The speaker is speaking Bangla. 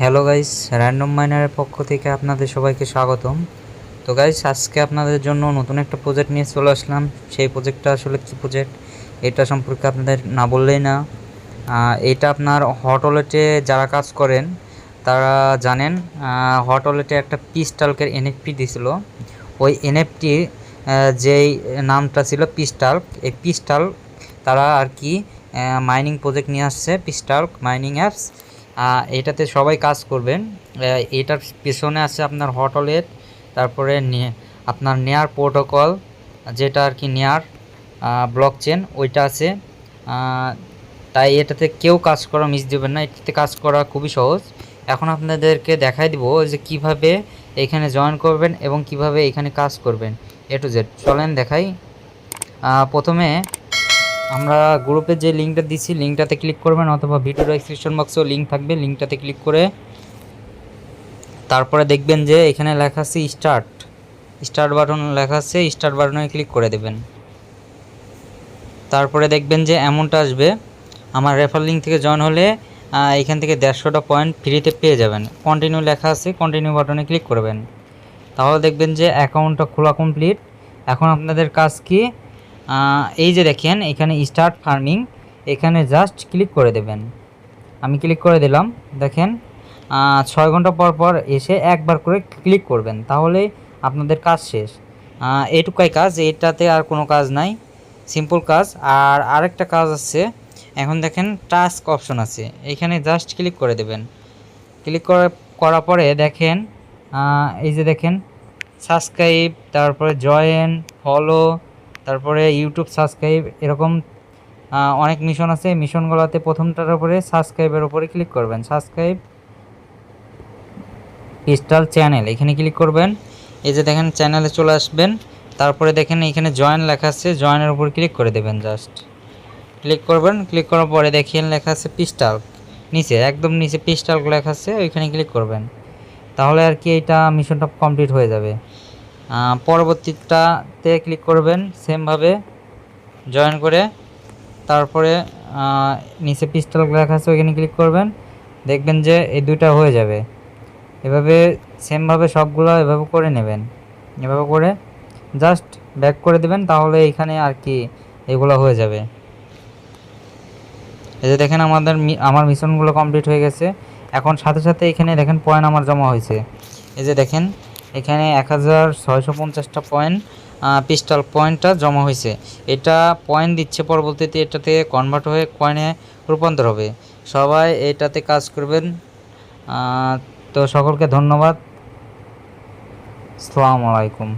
হ্যালো গাইস, র্যান্ডম মাইনারের পক্ষ থেকে আপনাদের সবাইকে স্বাগতম। তো গাইস, আজকে আপনাদের জন্য নতুন একটা প্রজেক্ট নিয়ে চলে আসলাম। সেই প্রজেক্টটা আসলে কী প্রজেক্ট এটা সম্পর্কে আপনাদের না বললেই না। এটা আপনার হট ওয়ালেটে যারা কাজ করেন তারা জানেন। হট ওয়ালেটে একটা পিস্টালকের এনএফটি দিছিল। ওই এনএফটির যেই নামটা ছিল পিস্টাল্ক, এই পিস্টাল্ক তারা আর কি মাইনিং প্রজেক্ট নিয়ে আসছে, পিস্টাল্ক মাইনিং অ্যাপস। এটাতে সবাই কাজ করবেন। এটার পেছনে আছে আপনার হট ওয়ালেট, তারপরে আপনার নেয়ার প্রোটোকল, যেটা আর কি নেয়ার ব্লক চেন ওইটা আছে। তাই এটাতে কেউ কাজ করা মিস দেবেন না, এটাতে কাজ করা খুবই সহজ। এখন আপনাদেরকে দেখাই দিব যে কিভাবে এখানে জয়েন করবেন এবং কিভাবে এখানে কাজ করবেন এ টু জেড। চলেন দেখাই। প্রথমে আমরা গ্রুপের যে লিঙ্কটা দিচ্ছি লিঙ্কটাতে ক্লিক করবেন, অথবা ভিডিও ডেসক্রিপশন বক্সেও লিঙ্ক থাকবে, লিঙ্কটাতে ক্লিক করে তারপরে দেখবেন যে এখানে লেখা আছে স্টার্ট বাটন লেখা আছে, স্টার্ট বাটনে ক্লিক করে দেবেন। তারপরে দেখবেন যে অ্যামাউন্ট আসবে। আমার রেফার লিঙ্ক থেকে জয়েন হলে এখান থেকে 150টা পয়েন্ট ফ্রিতে পেয়ে যাবেন। কন্টিনিউ লেখা আছে, কন্টিনিউ বাটনে ক্লিক করবেন। তাহলে দেখবেন যে অ্যাকাউন্টটা খোলা কমপ্লিট। এখন আপনাদের কাজ কি, এই যে দেখেন এখানে স্টার্ট ফার্মিং, এখানে জাস্ট ক্লিক করে দেবেন। আমি ক্লিক করে দিলাম। দেখেন 6 ঘন্টা পর পর এসে একবার করে ক্লিক করবেন, তাহলে আপনাদের কাজ শেষ। এটুকাই কাজ, এটাতে আর কোনো কাজ নাই, সিম্পল কাজ। আর আরেকটা কাজ আছে, এখন দেখেন টাস্ক অপশন আছে, এখানে জাস্ট ক্লিক করে দেবেন। ক্লিক করার পরে দেখেন এই যে দেখেন সাবস্ক্রাইব, তারপরে জয়েন, ফলো, তারপরে ইউটিউব সাবস্ক্রাইব, এরকম অনেক মিশন আছে। মিশনগুলোতে প্রথমটার উপরে সাবস্ক্রাইবের উপরে ক্লিক করবেন, সাবস্ক্রাইব পিস্টাল চ্যানেল, এখানে ক্লিক করবেন। এই যে দেখেন চ্যানেলে চলে আসবেন। তারপরে দেখেন এখানে জয়েন লেখা আছে, জয়েনের উপর ক্লিক করে দেবেন, জাস্ট ক্লিক করবেন। ক্লিক করার পরে দেখেন লেখা আছে পিস্টাল, নিচে একদম নিচে পিস্টাল লেখা আছে, ওইখানে ক্লিক করবেন। তাহলে আর কি এইটা মিশনটা কমপ্লিট হয়ে যাবে। পরবর্তীটাতে ক্লিক করবেন সেমভাবে জয়েন করে, তারপরে নিচে পিস্টল লেখা আছে ওইখানে ক্লিক করবেন। দেখবেন যে এই দুইটা হয়ে যাবে। এভাবে সেমভাবে সবগুলো এভাবে করে নেবেন, এভাবে করে জাস্ট ব্যাক করে দেবেন, তাহলে এখানে আর কি এগুলো হয়ে যাবে। এই যে দেখেন আমার মিশনগুলো কমপ্লিট হয়ে গেছে। এখন সাথে সাথে এখানে দেখেন পয়েন্ট আমার জমা হয়েছে। এই যে দেখেন এখানে 1650টা পয়েন্ট, পিস্টল পয়েন্টটা জমা হয়েছে। এটা পয়েন্ট দিচ্ছে, পরবর্তীতে এটাতে কনভার্ট হয়ে কয়েনে রূপান্তর হবে। সবাই এটাতে কাজ করবেন। তো সকলকে ধন্যবাদ। আসসালামু আলাইকুম।